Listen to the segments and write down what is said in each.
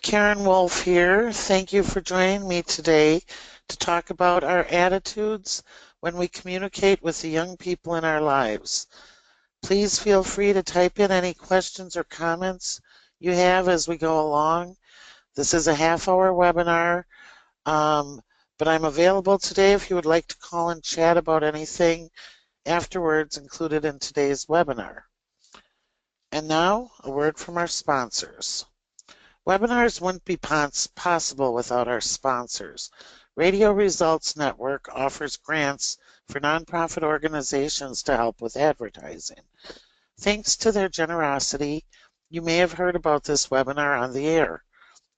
Karen Wolf here. Thank you for joining me today to talk about our attitudes when we communicate with the young people in our lives. Please feel free to type in any questions or comments you have as we go along. This is a half-hour webinar, but I'm available today if you would like to call and chat about anything afterwards included in today's webinar. And now, a word from our sponsors. Webinars wouldn't be possible without our sponsors. Radio Results Network offers grants for nonprofit organizations to help with advertising. Thanks to their generosity, you may have heard about this webinar on the air.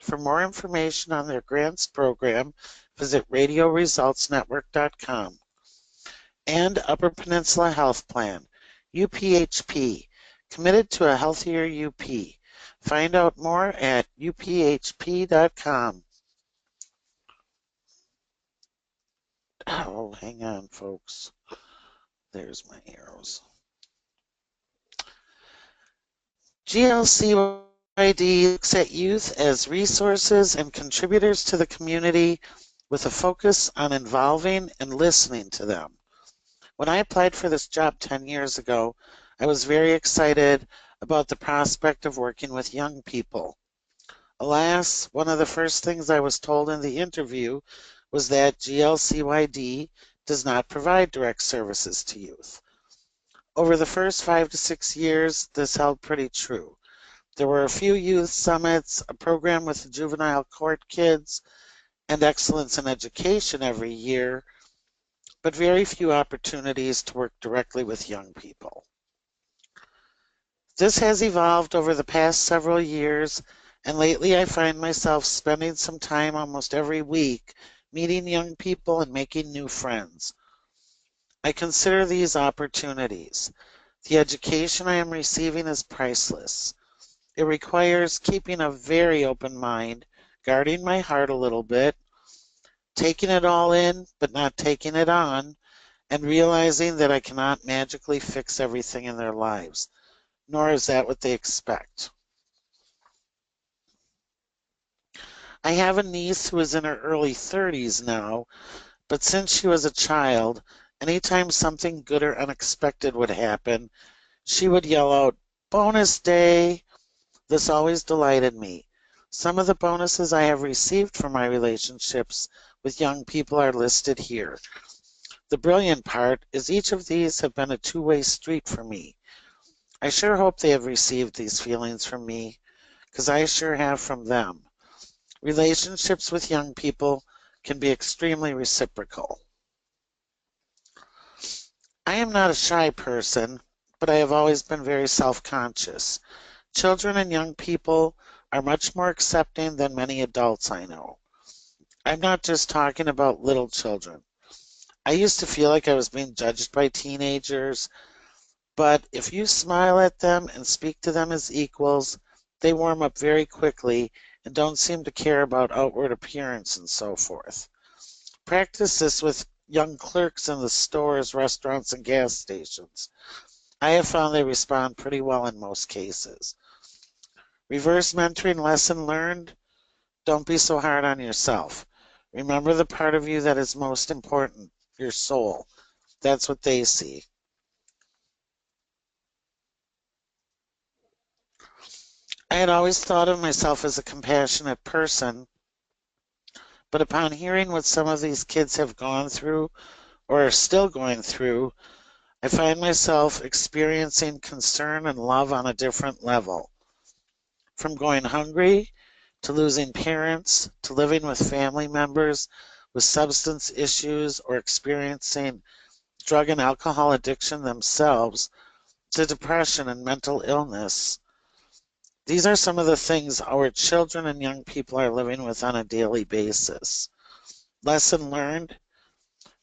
For more information on their grants program, visit radioresultsnetwork.com. And Upper Peninsula Health Plan, UPHP, committed to a healthier UP. Find out more at uphp.com. Oh, hang on, folks. There's my arrows. GLCYD looks at youth as resources and contributors to the community with a focus on involving and listening to them. When I applied for this job 10 years ago, I was very excited about the prospect of working with young people. Alas, one of the first things I was told in the interview was that GLCYD does not provide direct services to youth. Over the first 5 to 6 years, this held pretty true. There were a few youth summits, a program with the juvenile court kids, and excellence in education every year, but very few opportunities to work directly with young people. This has evolved over the past several years, and lately I find myself spending some time almost every week meeting young people and making new friends. I consider these opportunities. The education I am receiving is priceless. It requires keeping a very open mind, guarding my heart a little bit, taking it all in but not taking it on, and realizing that I cannot magically fix everything in their lives, nor is that what they expect. I have a niece who is in her early 30s now, but since she was a child, anytime something good or unexpected would happen, she would yell out, "Bonus day!" This always delighted me. Some of the bonuses I have received from my relationships with young people are listed here. The brilliant part is each of these have been a two-way street for me. I sure hope they have received these feelings from me, because I sure have from them. Relationships with young people can be extremely reciprocal. I am not a shy person, but I have always been very self-conscious. Children and young people are much more accepting than many adults I know. I'm not just talking about little children. I used to feel like I was being judged by teenagers, but if you smile at them and speak to them as equals, they warm up very quickly and don't seem to care about outward appearance and so forth. Practice this with young clerks in the stores, restaurants, and gas stations. I have found they respond pretty well in most cases. Reverse mentoring lesson learned: don't be so hard on yourself. Remember the part of you that is most important, your soul. That's what they see. I had always thought of myself as a compassionate person, but upon hearing what some of these kids have gone through or are still going through, I find myself experiencing concern and love on a different level. From going hungry, to losing parents, to living with family members with substance issues or experiencing drug and alcohol addiction themselves, to depression and mental illness. These are some of the things our children and young people are living with on a daily basis. Lesson learned: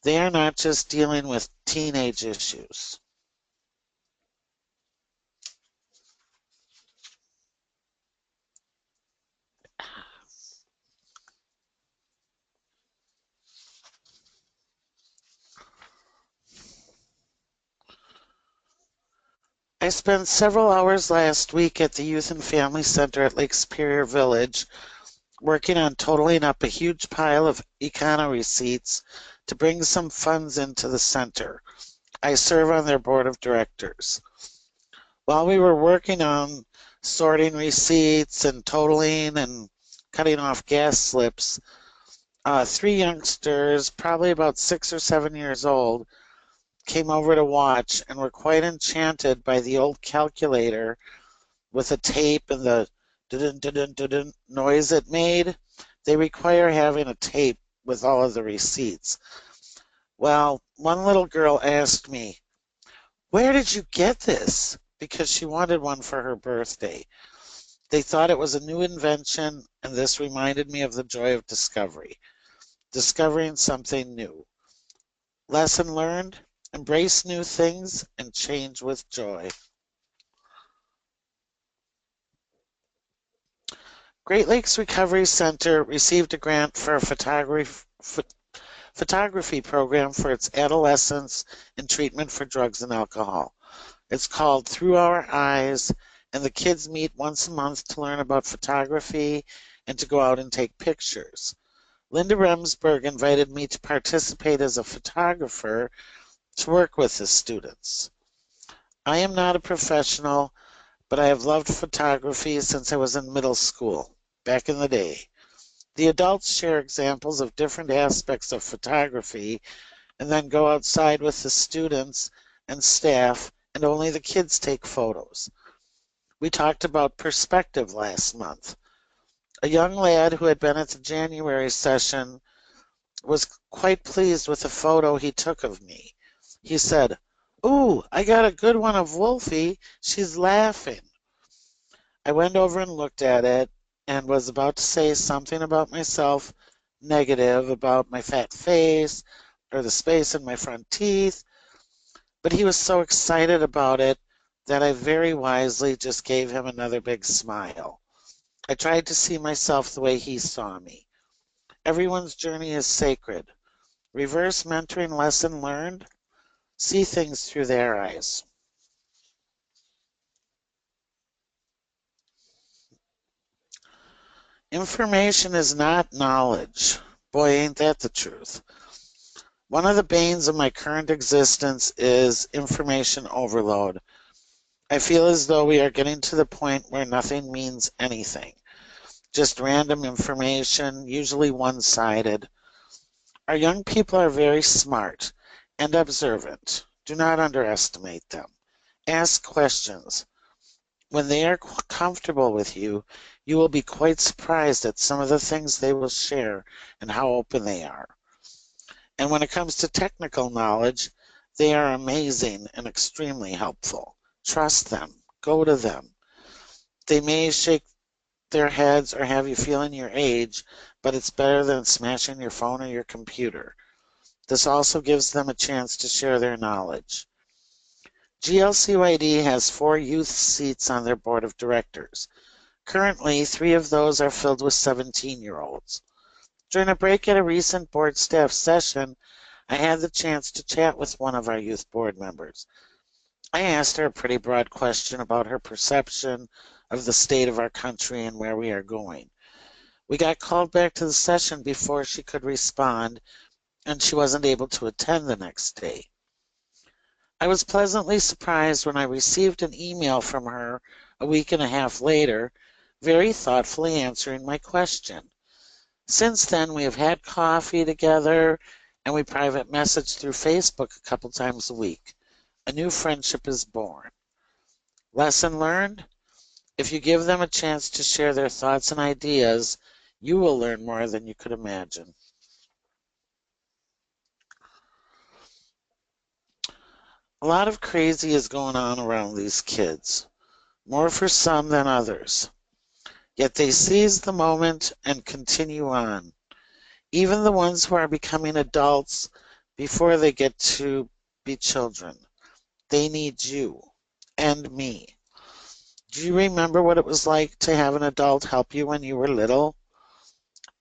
they are not just dealing with teenage issues. I spent several hours last week at the Youth and Family Center at Lake Superior Village working on totaling up a huge pile of Econo receipts to bring some funds into the center. I serve on their board of directors. While we were working on sorting receipts and totaling and cutting off gas slips, three youngsters, probably about 6 or 7 years old, came over to watch and were quite enchanted by the old calculator with a tape and the dun-dun-dun-dun noise it made. They require having a tape with all of the receipts. Well, one little girl asked me, "Where did you get this?" Because she wanted one for her birthday. They thought it was a new invention, and this reminded me of the joy of discovery, discovering something new. Lesson learned: embrace new things and change with joy. Great Lakes Recovery Center received a grant for a photography program for its adolescents in treatment for drugs and alcohol. It's called Through Our Eyes, and the kids meet once a month to learn about photography and to go out and take pictures. Linda Remsburg invited me to participate as a photographer to work with the students. I am not a professional, but I have loved photography since I was in middle school, back in the day. The adults share examples of different aspects of photography and then go outside with the students and staff, and only the kids take photos. We talked about perspective last month. A young lad who had been at the January session was quite pleased with a photo he took of me. He said, "Ooh, I got a good one of Wolfie. She's laughing." I went over and looked at it and was about to say something about myself negative, about my fat face or the space in my front teeth, but he was so excited about it that I very wisely just gave him another big smile. I tried to see myself the way he saw me. Everyone's journey is sacred. Reverse mentoring lesson learned. See things through their eyes. Information is not knowledge. Boy, ain't that the truth. One of the banes of my current existence is information overload. I feel as though we are getting to the point where nothing means anything. Just random information, usually one-sided. Our young people are very smart and observant. Do not underestimate them. Ask questions. When they are comfortable with you, you will be quite surprised at some of the things they will share and how open they are. And when it comes to technical knowledge, they are amazing and extremely helpful. Trust them. Go to them. They may shake their heads or have you feeling your age, but it's better than smashing your phone or your computer. This also gives them a chance to share their knowledge. GLCYD has 4 youth seats on their board of directors. Currently, 3 of those are filled with 17-year-olds. During a break at a recent board staff session, I had the chance to chat with one of our youth board members. I asked her a pretty broad question about her perception of the state of our country and where we are going. We got called back to the session before she could respond, and she wasn't able to attend the next day. I was pleasantly surprised when I received an email from her a week and a half later, very thoughtfully answering my question. Since then, we have had coffee together, and we private message through Facebook a couple times a week. A new friendship is born. Lesson learned? If you give them a chance to share their thoughts and ideas, you will learn more than you could imagine. A lot of crazy is going on around these kids, more for some than others. Yet they seize the moment and continue on. Even the ones who are becoming adults before they get to be children. They need you and me. Do you remember what it was like to have an adult help you when you were little?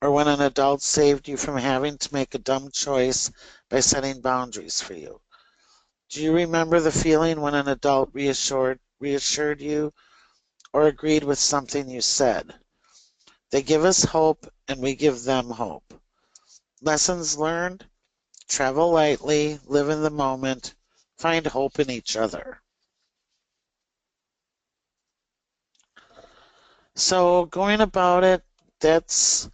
Or when an adult saved you from having to make a dumb choice by setting boundaries for you? Do you remember the feeling when an adult reassured you or agreed with something you said? They give us hope, and we give them hope. Lessons learned: travel lightly, live in the moment, find hope in each other. So, going about it, that's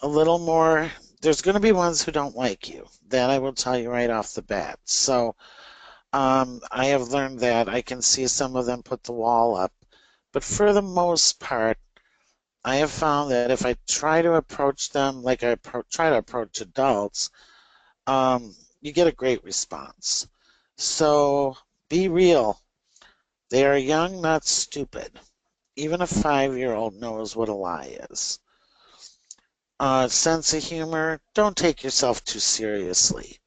a little more. There's going to be ones who don't like you. That I will tell you right off the bat. So, I have learned that I can see some of them put the wall up. But for the most part, I have found that if I try to approach them like I try to approach adults, you get a great response. So be real. They are young, not stupid. Even a 5-year-old knows what a lie is. Sense of humor: don't take yourself too seriously.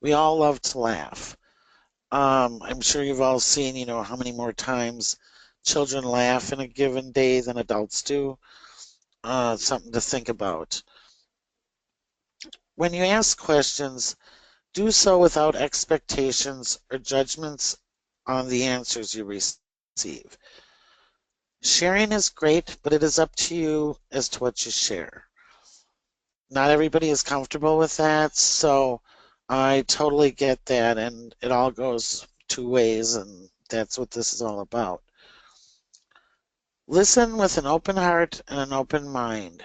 We all love to laugh. I'm sure you've all seen, how many more times children laugh in a given day than adults do. Something to think about. When you ask questions, do so without expectations or judgments on the answers you receive. Sharing is great, but it is up to you as to what you share. Not everybody is comfortable with that, so I totally get that, and it all goes two ways, and that's what this is all about. Listen with an open heart and an open mind,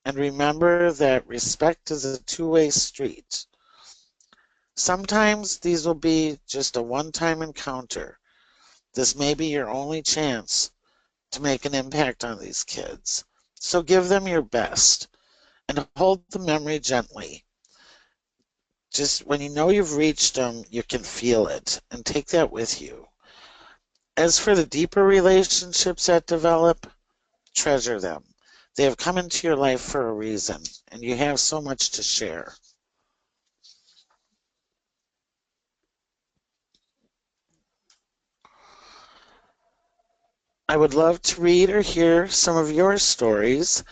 and remember that respect is a two-way street. Sometimes these will be just a one-time encounter. This may be your only chance to make an impact on these kids. So give them your best and hold the memory gently. Just when you know you've reached them, you can feel it, and take that with you. As for the deeper relationships that develop, treasure them. They have come into your life for a reason, and you have so much to share. I would love to read or hear some of your stories.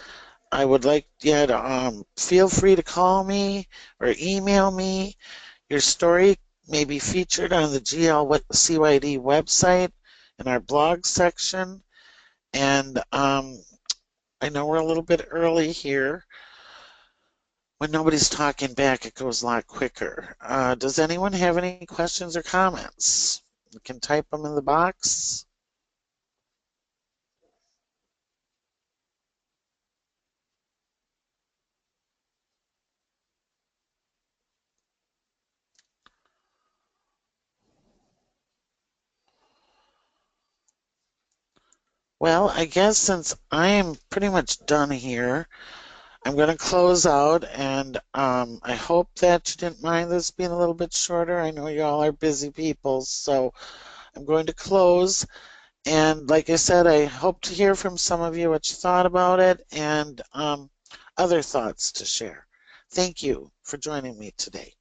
I would like you to feel free to call me or email me. Your story may be featured on the GLCYD website in our blog section. And I know we're a little bit early here. When nobody's talking back, it goes a lot quicker. Does anyone have any questions or comments? You can type them in the box. Well, I guess since I am pretty much done here, I'm going to close out, and I hope that you didn't mind this being a little bit shorter. I know you all are busy people, so I'm going to close. And like I said, I hope to hear from some of you what you thought about it and other thoughts to share. Thank you for joining me today.